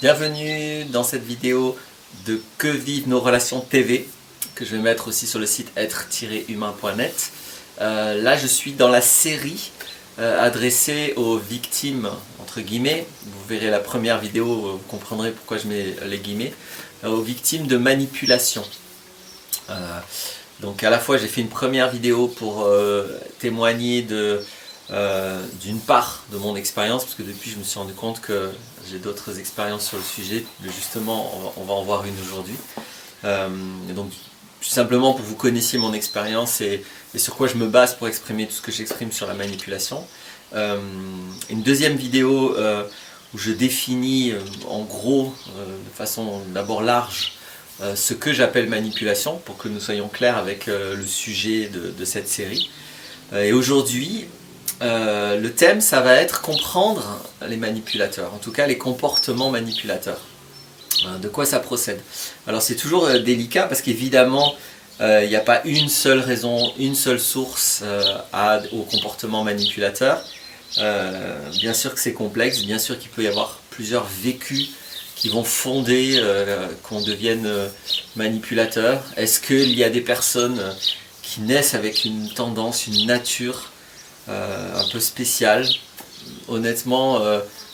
Bienvenue dans cette vidéo de Que vivent nos relations TV que je vais mettre aussi sur le site être-humain.net. Là je suis dans la série adressée aux victimes, entre guillemets, vous verrez la première vidéo, vous comprendrez pourquoi je mets les guillemets, aux victimes de manipulation. Donc à la fois j'ai fait une première vidéo pour témoigner d'une part de mon expérience, parce que depuis je me suis rendu compte que j'ai d'autres expériences sur le sujet, mais justement on va en voir une aujourd'hui. Donc tout simplement pour que vous connaissiez mon expérience et sur quoi je me base pour exprimer tout ce que j'exprime sur la manipulation. Une deuxième vidéo où je définis en gros, de façon d'abord large, ce que j'appelle manipulation, pour que nous soyons clairs avec le sujet de cette série. Et aujourd'hui, le thème, ça va être comprendre les manipulateurs, en tout cas les comportements manipulateurs. De quoi ça procède? Alors c'est toujours délicat parce qu'évidemment, il n'y a pas une seule raison, une seule source au comportement manipulateur. Bien sûr que c'est complexe, bien sûr qu'il peut y avoir plusieurs vécus qui vont fonder qu'on devienne manipulateur. Est-ce qu'il y a des personnes qui naissent avec une tendance, une nature un peu spéciale? Honnêtement,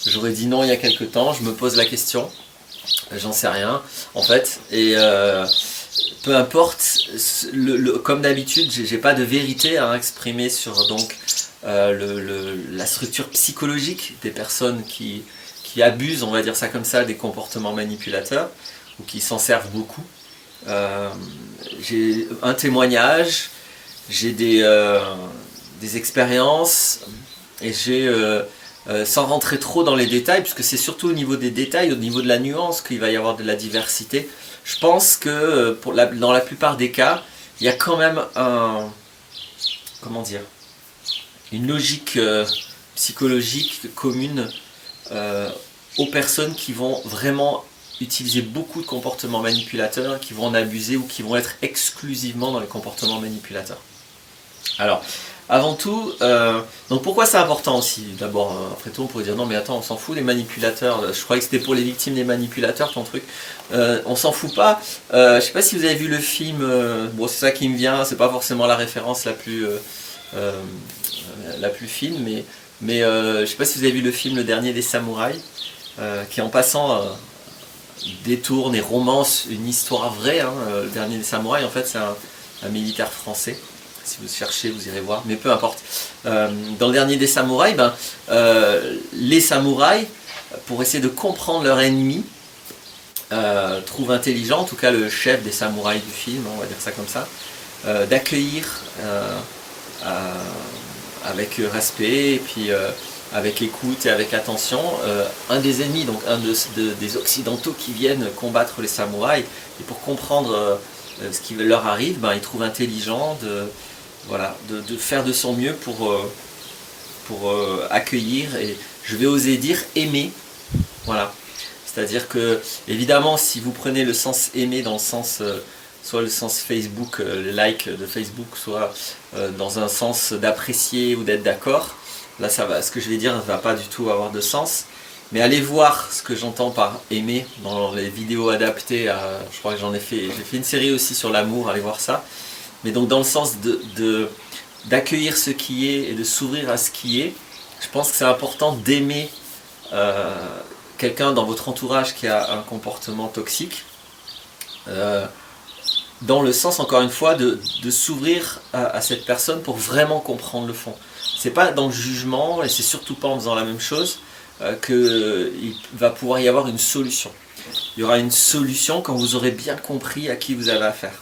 j'aurais dit non il y a quelque temps, je me pose la question, j'en sais rien en fait, et peu importe, comme d'habitude, j'ai pas de vérité à exprimer sur donc la structure psychologique des personnes qui abusent, on va dire ça comme ça, des comportements manipulateurs, ou qui s'en servent beaucoup. J'ai un témoignage, j'ai des expériences, et j'ai, sans rentrer trop dans les détails, puisque c'est surtout au niveau des détails, au niveau de la nuance qu'il va y avoir de la diversité, je pense que dans la plupart des cas, il y a quand même une logique psychologique commune aux personnes qui vont vraiment utiliser beaucoup de comportements manipulateurs, qui vont en abuser ou qui vont être exclusivement dans les comportements manipulateurs. Alors, avant tout, donc pourquoi c'est important aussi? D'abord, après tout, on pourrait dire non mais attends, on s'en fout des manipulateurs, je croyais que c'était pour les victimes des manipulateurs ton truc. On s'en fout pas. Je sais pas si vous avez vu le film, bon c'est ça qui me vient, c'est pas forcément la référence la plus fine, mais je sais pas si vous avez vu le film Le Dernier des Samouraïs, qui en passant détourne et romance une histoire vraie, hein. Le Dernier des Samouraïs en fait c'est un militaire français. Si vous cherchez, vous irez voir, mais peu importe. Dans le Dernier des Samouraïs, les samouraïs, pour essayer de comprendre leur ennemi, trouvent intelligent, en tout cas le chef des samouraïs du film, on va dire ça comme ça, d'accueillir avec respect, et puis avec écoute et avec attention, un des ennemis, donc des occidentaux qui viennent combattre les samouraïs, et pour comprendre ce qui leur arrive, ils trouvent intelligent de faire de son mieux pour accueillir, et je vais oser dire aimer. Voilà. C'est-à-dire que, évidemment, si vous prenez le sens aimer dans le sens, soit le sens Facebook, le like de Facebook, soit dans un sens d'apprécier ou d'être d'accord, là ce que je vais dire ne va pas du tout avoir de sens. Mais allez voir ce que j'entends par aimer dans les vidéos adaptées je crois que j'ai fait une série aussi sur l'amour, allez voir ça. Mais donc dans le sens d'accueillir ce qui est et de s'ouvrir à ce qui est, je pense que c'est important d'aimer quelqu'un dans votre entourage qui a un comportement toxique, dans le sens, encore une fois, de s'ouvrir à cette personne pour vraiment comprendre le fond. C'est pas dans le jugement, et c'est surtout pas en faisant la même chose, qu'il va pouvoir y avoir une solution. Il y aura une solution quand vous aurez bien compris à qui vous avez affaire.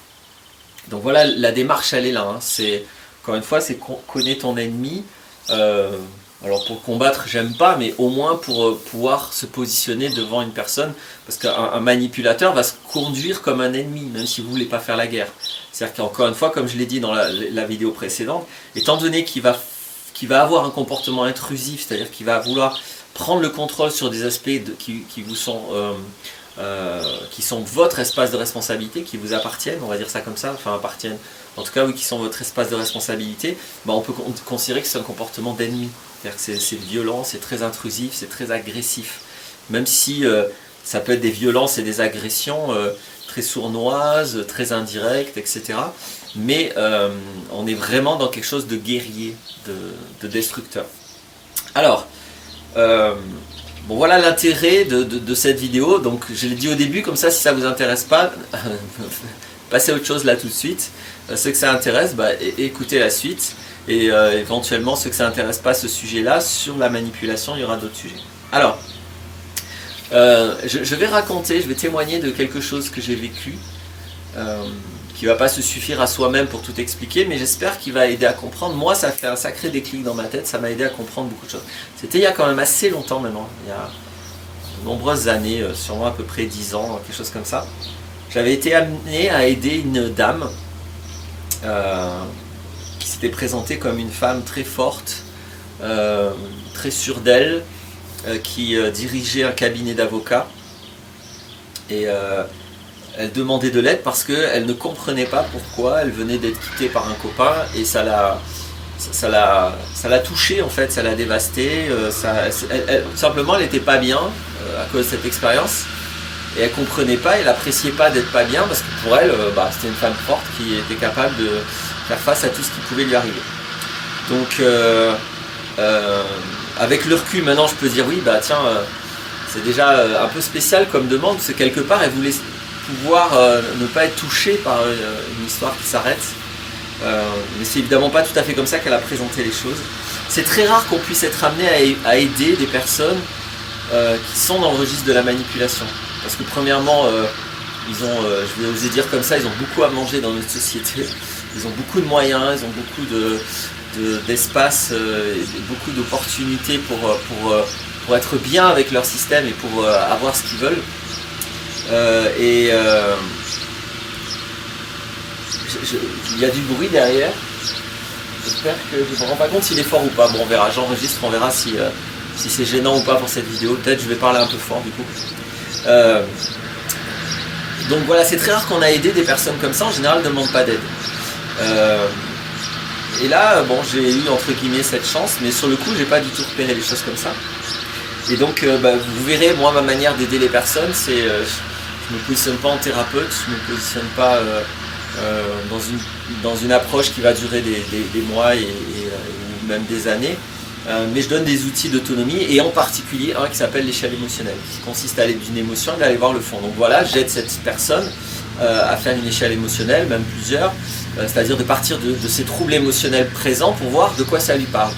Donc voilà, la démarche elle est là, hein. C'est, encore une fois, c'est connaître ton ennemi. Alors pour le combattre, j'aime pas, mais au moins pour pouvoir se positionner devant une personne, parce qu'un manipulateur va se conduire comme un ennemi, même si vous ne voulez pas faire la guerre. C'est-à-dire qu'encore une fois, comme je l'ai dit dans la vidéo précédente, étant donné qu'il va avoir un comportement intrusif, c'est-à-dire qu'il va vouloir prendre le contrôle sur des aspects qui vous sont qui sont votre espace de responsabilité, qui vous appartiennent, on va dire ça comme ça, enfin appartiennent, en tout cas oui, qui sont votre espace de responsabilité, on peut considérer que c'est un comportement d'ennemi. C'est-à-dire que c'est violent, c'est très intrusif, c'est très agressif. Même si Ça peut être des violences et des agressions très sournoises, très indirectes, etc. Mais on est vraiment dans quelque chose de guerrier, de destructeur. Alors, bon, voilà l'intérêt de cette vidéo. Donc je l'ai dit au début, comme ça si ça ne vous intéresse pas, passez à autre chose là tout de suite. Ceux que ça intéresse, écoutez la suite. Et éventuellement ceux que ça n'intéresse pas ce sujet-là, sur la manipulation, il y aura d'autres sujets. Alors, je vais témoigner de quelque chose que j'ai vécu, qui ne va pas se suffire à soi-même pour tout expliquer, mais j'espère qu'il va aider à comprendre. Moi, ça a fait un sacré déclic dans ma tête, ça m'a aidé à comprendre beaucoup de choses. C'était il y a quand même assez longtemps maintenant, il y a de nombreuses années, sûrement à peu près 10 ans, quelque chose comme ça. J'avais été amené à aider une dame qui s'était présentée comme une femme très forte, très sûre d'elle, qui dirigeait un cabinet d'avocats. Et elle demandait de l'aide parce qu'elle ne comprenait pas pourquoi elle venait d'être quittée par un copain, et ça l'a touchée en fait, ça l'a dévastée. Simplement elle n'était pas bien à cause de cette expérience, et elle comprenait pas, elle n'appréciait pas d'être pas bien, parce que pour elle c'était une femme forte qui était capable de faire face à tout ce qui pouvait lui arriver. Donc avec le recul maintenant je peux dire oui, c'est déjà un peu spécial comme demande, parce que quelque part elle voulait pouvoir ne pas être touchée par une histoire qui s'arrête, mais c'est évidemment pas tout à fait comme ça qu'elle a présenté les choses. C'est très rare qu'on puisse être amené à aider des personnes qui sont dans le registre de la manipulation, parce que premièrement ils ont, je vais oser dire comme ça, ils ont beaucoup à manger dans notre société, ils ont beaucoup de moyens, ils ont beaucoup d'espace et beaucoup d'opportunités pour être bien avec leur système et pour avoir ce qu'ils veulent. Il y a du bruit derrière, j'espère que je ne me rends pas compte s'il est fort ou pas. Bon, on verra, j'enregistre, on verra si c'est gênant ou pas pour cette vidéo. Peut-être je vais parler un peu fort du coup. Donc voilà, c'est très rare qu'on a aidé des personnes comme ça, en général ne demandent pas d'aide. Et là, bon, j'ai eu entre guillemets cette chance, mais sur le coup j'ai pas du tout repéré les choses comme ça. Et donc vous verrez, moi ma manière d'aider les personnes, c'est je ne me positionne pas en thérapeute, je ne me positionne pas dans une approche qui va durer des mois ou même des années, mais je donne des outils d'autonomie, et en particulier un qui s'appelle l'échelle émotionnelle, qui consiste à aller d'une émotion et d'aller voir le fond. Donc voilà, j'aide cette personne à faire une échelle émotionnelle, même plusieurs, c'est-à-dire de partir de ces troubles émotionnels présents pour voir de quoi ça lui parle.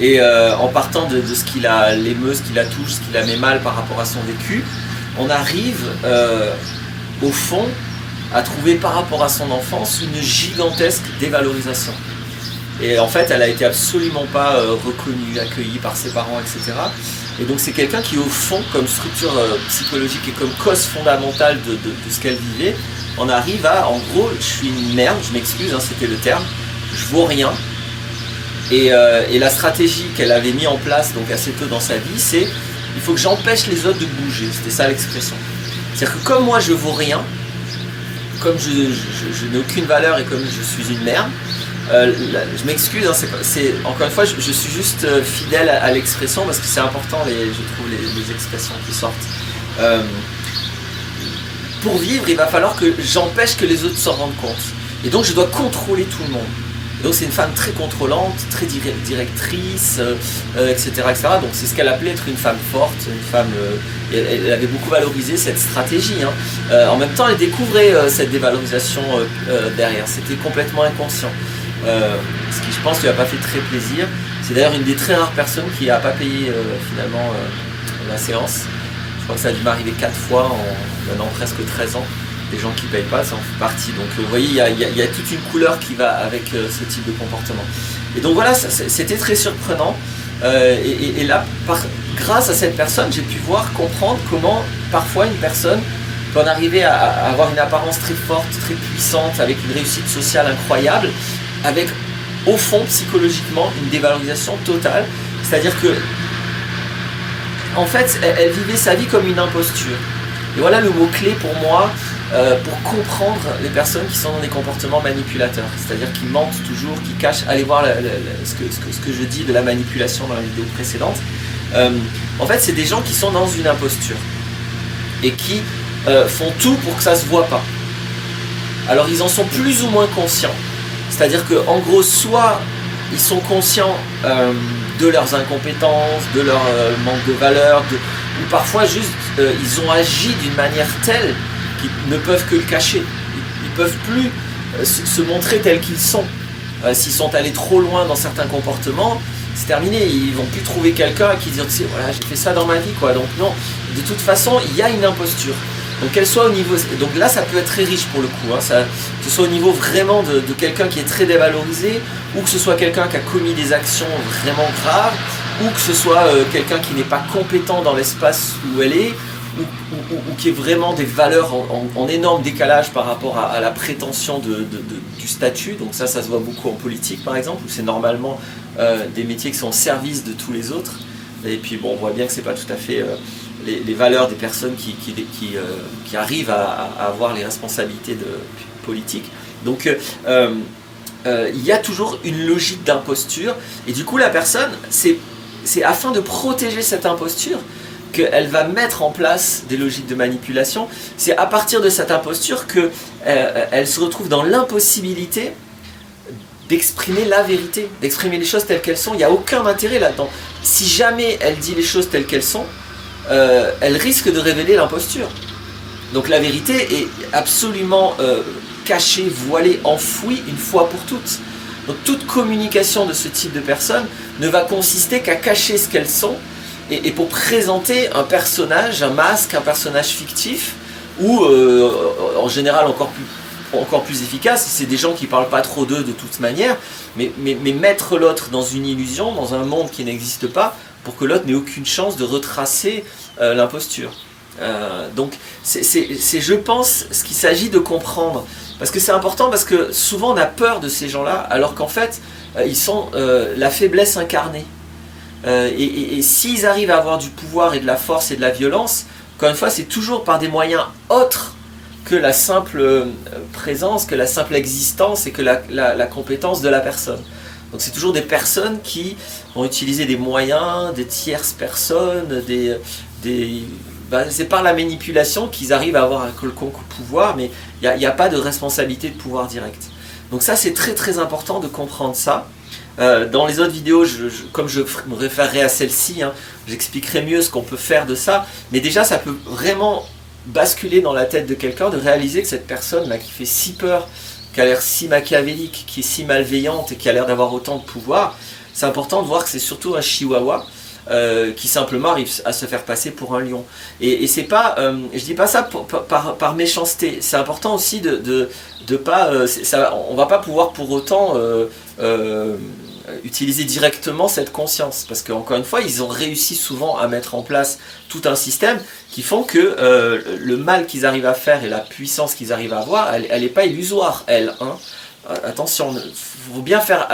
Et en partant de ce qui l'émeut, ce qui la touche, ce qui la met mal par rapport à son vécu, on arrive au fond à trouver par rapport à son enfance une gigantesque dévalorisation. Et en fait elle a été absolument pas reconnue, accueillie par ses parents, etc. Et donc c'est quelqu'un qui au fond, comme structure psychologique et comme cause fondamentale de ce qu'elle vivait, on arrive à, en gros, je suis une merde, je m'excuse, c'était le terme, je vaux rien. Et la stratégie qu'elle avait mis en place donc assez tôt dans sa vie, c'est il faut que j'empêche les autres de bouger. C'était ça l'expression. C'est-à-dire que comme moi je vaux rien, comme je n'ai aucune valeur et comme je suis une merde, je m'excuse, encore une fois je suis juste fidèle à l'expression, parce que c'est important, je trouve les expressions qui sortent. Pour vivre, il va falloir que j'empêche que les autres s'en rendent compte. Et donc je dois contrôler tout le monde. Donc c'est une femme très contrôlante, très directrice, etc., etc. Donc c'est ce qu'elle appelait être une femme forte, une femme. Elle avait beaucoup valorisé cette stratégie. En même temps, elle découvrait cette dévalorisation derrière. C'était complètement inconscient. Ce qui, je pense, lui a pas fait très plaisir. C'est d'ailleurs une des très rares personnes qui n'a pas payé finalement la séance. Je crois que ça a dû m'arriver 4 fois en maintenant presque 13 ans. Des gens qui ne payent pas, ça en fait partie. Donc vous voyez, il y a toute une couleur qui va avec ce type de comportement. Et donc voilà, c'était très surprenant. Et là, grâce à cette personne, j'ai pu comprendre comment parfois une personne peut en arriver à avoir une apparence très forte, très puissante, avec une réussite sociale incroyable, avec au fond psychologiquement une dévalorisation totale. C'est-à-dire que en fait, elle vivait sa vie comme une imposture. Et voilà le mot-clé pour moi, pour comprendre les personnes qui sont dans des comportements manipulateurs, c'est-à-dire qui mentent toujours, qui cachent. Allez voir ce que je dis de la manipulation dans la vidéo précédente. En fait, c'est des gens qui sont dans une imposture. et qui font tout pour que ça se voit pas. Alors ils en sont plus ou moins conscients, c'est-à-dire qu'en gros, soit ils sont conscients de leurs incompétences, de leur manque de valeur, ou parfois juste ils ont agi d'une manière telle qu'ils ne peuvent que le cacher. Ils ne peuvent plus se montrer tels qu'ils sont. S'ils sont allés trop loin dans certains comportements, c'est terminé, ils vont plus trouver quelqu'un qui dit, tu sais, voilà, j'ai fait ça dans ma vie, quoi. Donc non, de toute façon, il y a une imposture. Donc qu'elle soit au niveau, donc là ça peut être très riche pour le coup, hein, que ce soit au niveau vraiment de quelqu'un qui est très dévalorisé, ou que ce soit quelqu'un qui a commis des actions vraiment graves, ou que ce soit quelqu'un qui n'est pas compétent dans l'espace où elle est, ou qui ait vraiment des valeurs en énorme décalage par rapport à la prétention du statut. Donc ça se voit beaucoup en politique par exemple, où c'est normalement des métiers qui sont au service de tous les autres. Et puis bon, on voit bien que c'est pas tout à fait les valeurs des personnes qui arrivent à avoir les responsabilités politiques. Donc il y a toujours une logique d'imposture, et du coup la personne, c'est afin de protéger cette imposture qu'elle va mettre en place des logiques de manipulation. C'est à partir de cette imposture qu'elle se retrouve dans l'impossibilité d'exprimer la vérité, d'exprimer les choses telles qu'elles sont. Il n'y a aucun intérêt là-dedans. Si jamais elle dit les choses telles qu'elles sont, elle risque de révéler l'imposture. Donc la vérité est absolument cachée, voilée, enfouie une fois pour toutes. Donc toute communication de ce type de personnes ne va consister qu'à cacher ce qu'elles sont, et pour présenter un personnage, un masque, un personnage fictif, ou en général encore plus efficace, c'est des gens qui ne parlent pas trop d'eux de toute manière, mais mettre l'autre dans une illusion, dans un monde qui n'existe pas, pour que l'autre n'ait aucune chance de retracer l'imposture. Donc c'est je pense ce qu'il s'agit de comprendre, parce que c'est important, parce que souvent on a peur de ces gens-là, alors qu'en fait ils sont la faiblesse incarnée. Et s'ils arrivent à avoir du pouvoir et de la force et de la violence, encore une fois, c'est toujours par des moyens autres que la simple présence, que la simple existence et que la compétence de la personne. Donc c'est toujours des personnes qui vont utiliser des moyens, des tierces personnes, c'est par la manipulation qu'ils arrivent à avoir un quelconque pouvoir, mais il n'y a pas de responsabilité de pouvoir direct. Donc ça, c'est très très important de comprendre ça. Dans les autres vidéos, comme je me référerai à celle-ci, hein, j'expliquerai mieux ce qu'on peut faire de ça, mais déjà ça peut vraiment basculer dans la tête de quelqu'un, de réaliser que cette personne là, qui fait si peur, qui a l'air si machiavélique, qui est si malveillante et qui a l'air d'avoir autant de pouvoir, c'est important de voir que c'est surtout un chihuahua qui simplement arrive à se faire passer pour un lion. Et c'est pas, je dis pas ça par méchanceté, c'est important aussi de pas, on va pas pouvoir pour autant utiliser directement cette conscience, parce qu'encore une fois ils ont réussi souvent à mettre en place tout un système qui font que le mal qu'ils arrivent à faire et la puissance qu'ils arrivent à avoir, elle n'est pas illusoire, elle, hein. Attention, il faut bien faire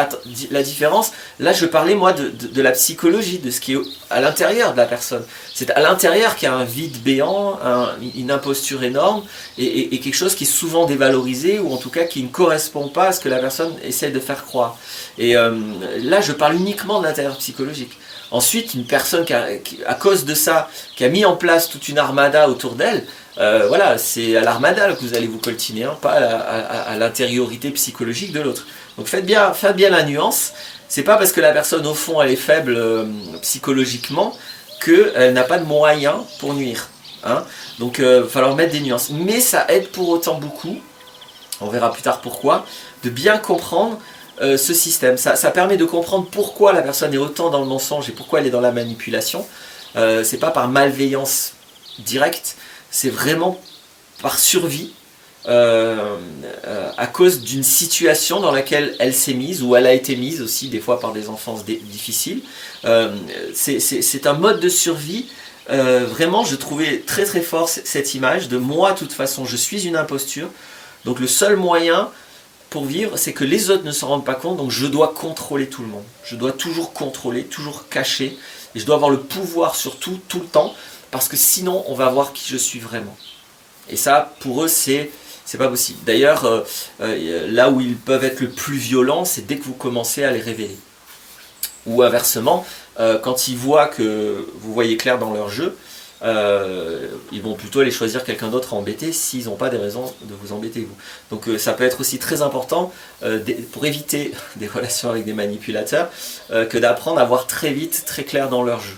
la différence. Là je parlais moi de la psychologie, de ce qui est à l'intérieur de la personne. C'est à l'intérieur qu'il y a un vide béant, une imposture énorme, et quelque chose qui est souvent dévalorisé, ou en tout cas qui ne correspond pas à ce que la personne essaie de faire croire. Et là je parle uniquement de l'intérieur psychologique. Ensuite, une personne à cause de ça, qui a mis en place toute une armada autour d'elle, voilà, c'est à l'armada que vous allez vous coltiner, hein, pas à l'intériorité psychologique de l'autre. Donc faites bien la nuance. C'est pas parce que la personne au fond elle est faible psychologiquement qu'elle n'a pas de moyens pour nuire, hein. Donc il va falloir mettre des nuances. Mais ça aide pour autant beaucoup, on verra plus tard pourquoi, de bien comprendre ce système. Ça permet de comprendre pourquoi la personne est autant dans le mensonge et pourquoi elle est dans la manipulation. C'est pas par malveillance directe, c'est vraiment par survie, à cause d'une situation dans laquelle elle s'est mise, ou elle a été mise aussi, des fois par des enfances difficiles. C'est un mode de survie. Vraiment, je trouvais très très fort cette image de moi, de toute façon, je suis une imposture. Donc le seul moyen pour vivre, c'est que les autres ne s'en rendent pas compte, donc je dois contrôler tout le monde. Je dois toujours contrôler, toujours cacher, et je dois avoir le pouvoir sur tout le temps, parce que sinon on va voir qui je suis vraiment. Et ça, pour eux, c'est pas possible. D'ailleurs, là où ils peuvent être le plus violents, c'est dès que vous commencez à les révéler. Ou inversement, quand ils voient que vous voyez clair dans leur jeu, ils vont plutôt aller choisir quelqu'un d'autre à embêter s'ils n'ont pas des raisons de vous embêter vous. Donc ça peut être aussi très important pour éviter des relations avec des manipulateurs que d'apprendre à voir très vite, très clair dans leur jeu.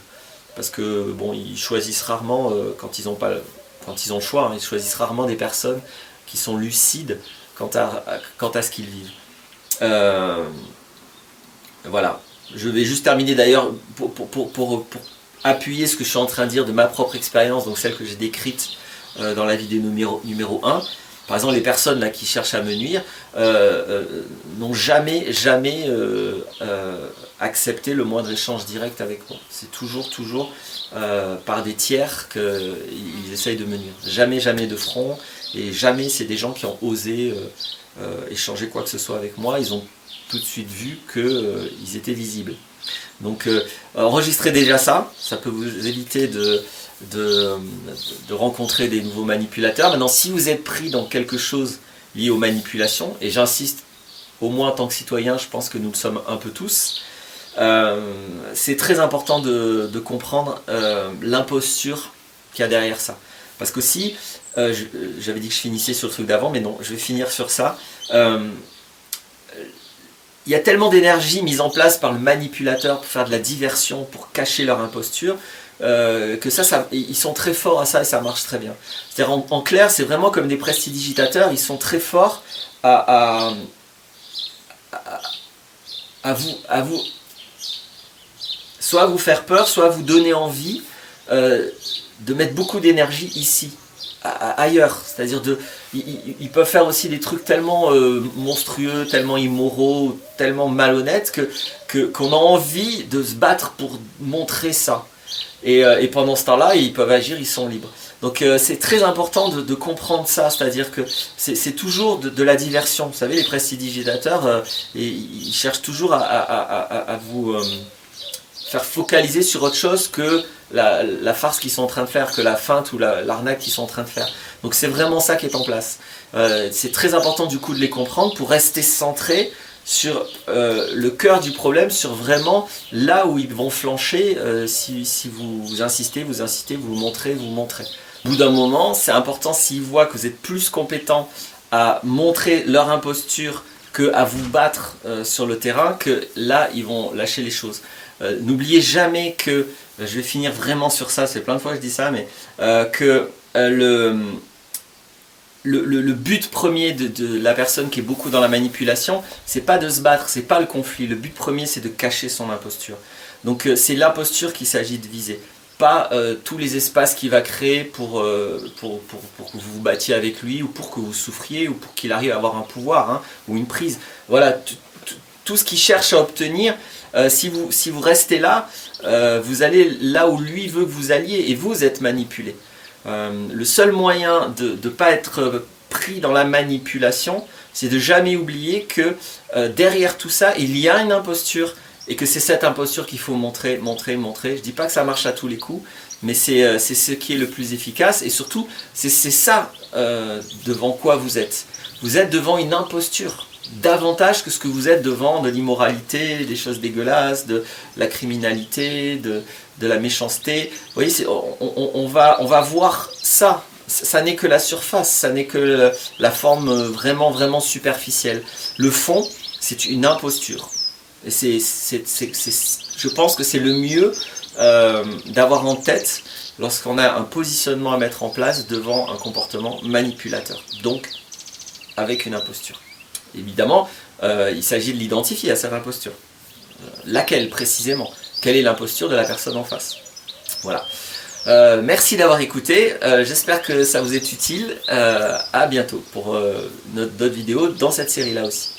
Parce que bon, ils choisissent rarement, quand ils ont le choix, hein, ils choisissent rarement des personnes qui sont lucides quant à ce qu'ils vivent. Voilà. Je vais juste terminer d'ailleurs pour appuyer ce que je suis en train de dire de ma propre expérience, donc celle que j'ai décrite dans la vidéo numéro 1. Par exemple, les personnes là qui cherchent à me nuire n'ont jamais accepté le moindre échange direct avec moi. C'est toujours par des tiers qu'ils essayent de me nuire. Jamais de front, et jamais c'est des gens qui ont osé échanger quoi que ce soit avec moi. Ils ont tout de suite vu qu'ils étaient visibles. Donc enregistrez déjà ça peut vous éviter de rencontrer des nouveaux manipulateurs. Maintenant, si vous êtes pris dans quelque chose lié aux manipulations, et j'insiste, au moins en tant que citoyen, je pense que nous le sommes un peu tous, c'est très important de comprendre l'imposture qu'il y a derrière ça. Parce qu'aussi, j'avais dit que je finissais sur le truc d'avant, mais non, je vais finir sur ça. Il y a tellement d'énergie mise en place par le manipulateur pour faire de la diversion, pour cacher leur imposture, que ils sont très forts à ça et ça marche très bien. C'est-à-dire en clair, c'est vraiment comme des prestidigitateurs, ils sont très forts à vous, soit à vous faire peur, soit à vous donner envie de mettre beaucoup d'énergie ici, ailleurs. C'est-à-dire ils peuvent faire aussi des trucs tellement monstrueux, tellement immoraux, tellement malhonnêtes qu'on a envie de se battre pour montrer ça. Et pendant ce temps-là, ils peuvent agir, ils sont libres. Donc c'est très important de comprendre ça, c'est-à-dire que c'est toujours de la diversion. Vous savez, les prestidigitateurs, ils cherchent toujours à vous faire focaliser sur autre chose que la farce qu'ils sont en train de faire, que la feinte ou l'arnaque qu'ils sont en train de faire. Donc c'est vraiment ça qui est en place. C'est très important du coup de les comprendre pour rester centré sur le cœur du problème, sur vraiment là où ils vont flancher si vous insistez, vous montrez. Au bout d'un moment, c'est important s'ils voient que vous êtes plus compétent à montrer leur imposture qu'à vous battre sur le terrain, que là, ils vont lâcher les choses. N'oubliez jamais que, je vais finir vraiment sur ça, c'est plein de fois que je dis ça, mais que le but premier de la personne qui est beaucoup dans la manipulation, c'est pas de se battre, c'est pas le conflit. Le but premier, c'est de cacher son imposture. Donc c'est l'imposture qu'il s'agit de viser. Pas tous les espaces qu'il va créer pour que vous vous battiez avec lui, ou pour que vous souffriez, ou pour qu'il arrive à avoir un pouvoir, hein, ou une prise. Voilà, tout ce qu'il cherche à obtenir, si vous restez là, vous allez là où lui veut que vous alliez, et vous êtes manipulé. Le seul moyen de ne pas être pris dans la manipulation, c'est de jamais oublier que derrière tout ça, il y a une imposture, et que c'est cette imposture qu'il faut montrer. Je ne dis pas que ça marche à tous les coups, mais c'est ce qui est le plus efficace, et surtout, c'est ça devant quoi vous êtes. Vous êtes devant une imposture, davantage que ce que vous êtes devant de l'immoralité, des choses dégueulasses, de la criminalité, de la méchanceté. Vous voyez, on va voir ça. Ça n'est que la surface, ça n'est que la forme vraiment superficielle. Le fond, c'est une imposture. Et je pense que c'est le mieux d'avoir en tête lorsqu'on a un positionnement à mettre en place devant un comportement manipulateur. Donc, avec une imposture. Évidemment, il s'agit de l'identifier à cette imposture. Laquelle précisément? Quelle est l'imposture de la personne en face? Voilà. Merci d'avoir écouté. J'espère que ça vous est utile. À bientôt pour d'autres vidéos dans cette série-là aussi.